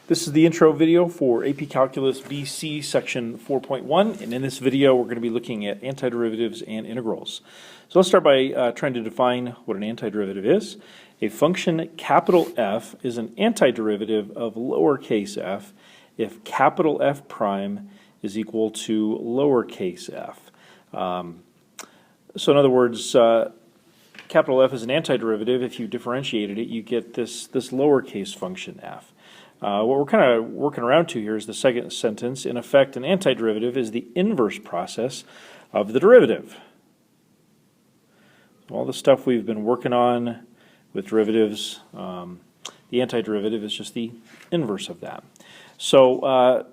This is the intro video for AP Calculus BC section 4.1, and in this video we're going to be looking at antiderivatives and integrals. So let's start by trying to define what an antiderivative is. A function capital F is an antiderivative of lowercase f if capital F prime is equal to lowercase f. So in other words, capital F is an antiderivative. If you differentiated it, you get this lowercase function f. What we're kind of working around to here is the second sentence. In effect, an antiderivative is the inverse process of the derivative. All the stuff we've been working on with derivatives, the antiderivative is just the inverse of that. So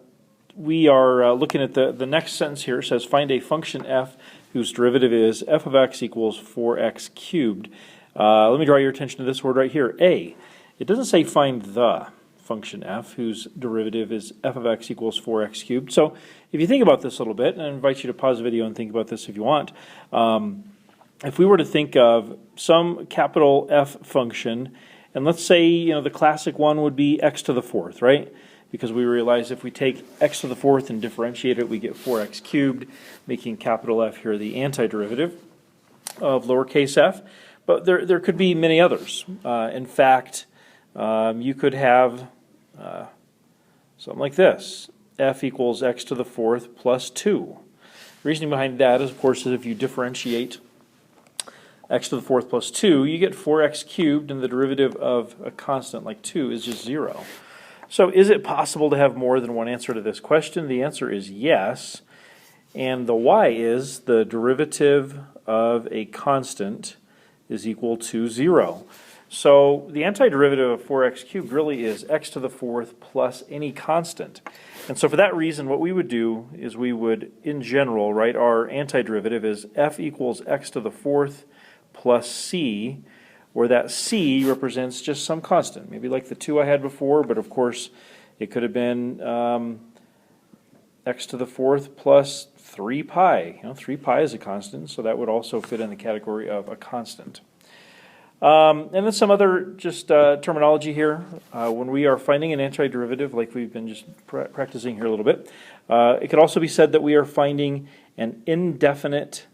we are looking at the next sentence here. It says, find a function f whose derivative is f of x equals 4x cubed. Let me draw your attention to this word right here, a. It doesn't say find the function f whose derivative is f of x equals 4x cubed. So if you think about this a little bit, and I invite you to pause the video and think about this if you want, if we were to think of some capital F function, and let's say the classic one would be x to the fourth, right? Because we realize if we take x to the fourth and differentiate it, we get 4x cubed, making capital F here the antiderivative of lowercase f. But there could be many others. In fact, you could have something like this. F equals x to the fourth plus 2. The reasoning behind that is, of course, is if you differentiate x to the fourth plus 2, you get 4x cubed, and the derivative of a constant like 2 is just 0. So is it possible to have more than one answer to this question? The answer is yes. And the why is the derivative of a constant is equal to 0. So the antiderivative of 4x cubed really is x to the fourth plus any constant. And so for that reason, what we would do is we would, in general, write our antiderivative as f equals x to the fourth plus c, where that c represents just some constant, maybe like the 2 I had before, but of course it could have been x to the fourth plus 3 pi. 3 pi is a constant, so that would also fit in the category of a constant. And then some other just terminology here. When we are finding an antiderivative, like we've been just practicing here a little bit, it could also be said that we are finding an indefinite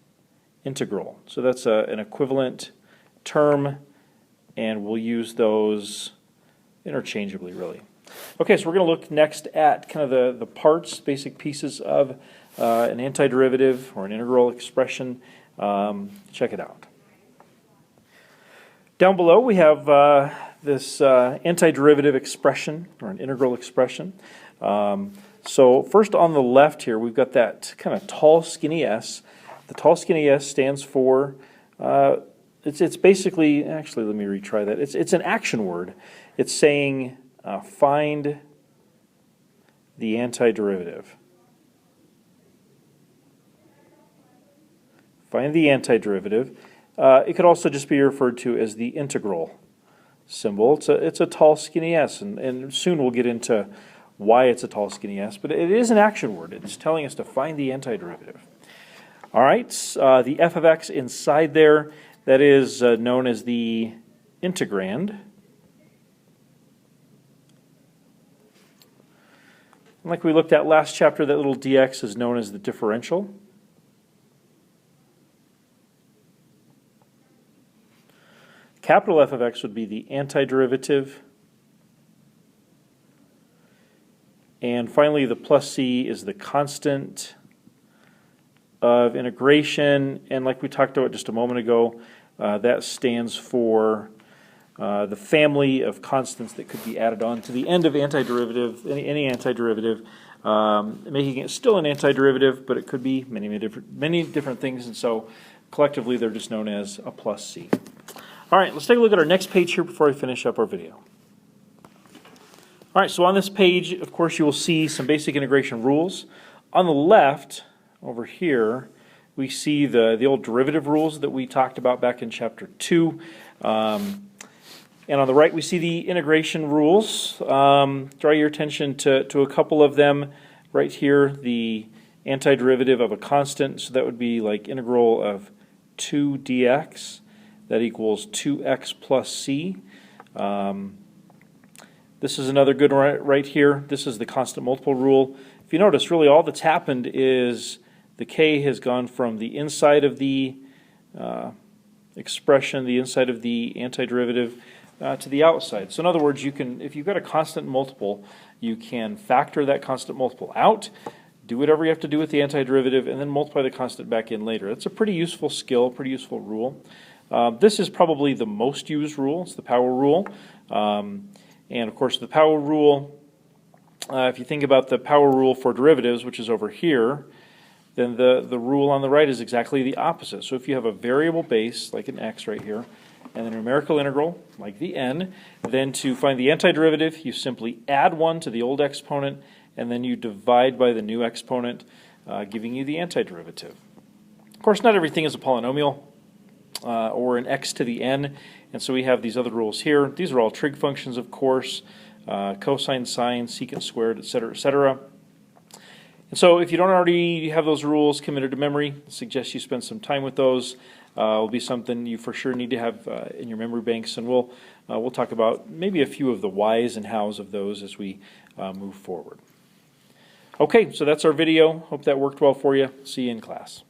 integral. So that's an equivalent term, and we'll use those interchangeably, really. Okay, so we're going to look next at kind of the parts, basic pieces of an antiderivative or an integral expression. Check it out. Down below we have this antiderivative expression, or an integral expression. So first on the left here, we've got that kind of tall, skinny s. The tall, skinny s stands for, it's basically, actually let me retry that. It's an action word. It's saying find the antiderivative. Find the antiderivative. It could also just be referred to as the integral symbol. It's a tall, skinny s, and soon we'll get into why it's a tall, skinny s, but it is an action word. It's telling us to find the antiderivative. All right, the f of x inside there, that is known as the integrand. And like we looked at last chapter, that little dx is known as the differential. Capital F of x would be the antiderivative. And finally, the plus c is the constant of integration. And like we talked about just a moment ago, that stands for the family of constants that could be added on to the end of antiderivative, any antiderivative, making it still an antiderivative, but it could be many different things. And so collectively, they're just known as a plus c. All right, let's take a look at our next page here before I finish up our video. All right, so on this page, of course, you will see some basic integration rules. On the left, over here, we see the old derivative rules that we talked about back in chapter 2. And on the right, we see the integration rules. Draw your attention to a couple of them right here. The antiderivative of a constant, so that would be like integral of 2 dx. That equals 2x plus c. This is another good one right here. This is the constant multiple rule. If you notice, really all that's happened is the k has gone from the inside of the expression, the inside of the antiderivative, to the outside. So in other words, you can, if you've got a constant multiple, you can factor that constant multiple out, do whatever you have to do with the antiderivative, and then multiply the constant back in later. That's a pretty useful skill, pretty useful rule. This is probably the most used rule. It's the power rule. And of course the power rule, if you think about the power rule for derivatives, which is over here, then the rule on the right is exactly the opposite. So if you have a variable base, like an x right here, and a numerical integral, like the n, then to find the antiderivative, you simply add 1 to the old exponent, and then you divide by the new exponent, giving you the antiderivative. Of course, not everything is a polynomial, or an x to the n, and so we have these other rules here. These are all trig functions, of course, cosine, sine, secant squared, etc., etc. And so if you don't already have those rules committed to memory, I suggest you spend some time with those. It'll be something you for sure need to have in your memory banks, and we'll talk about maybe a few of the whys and hows of those as we move forward. Okay, so that's our video. Hope that worked well for you. See you in class.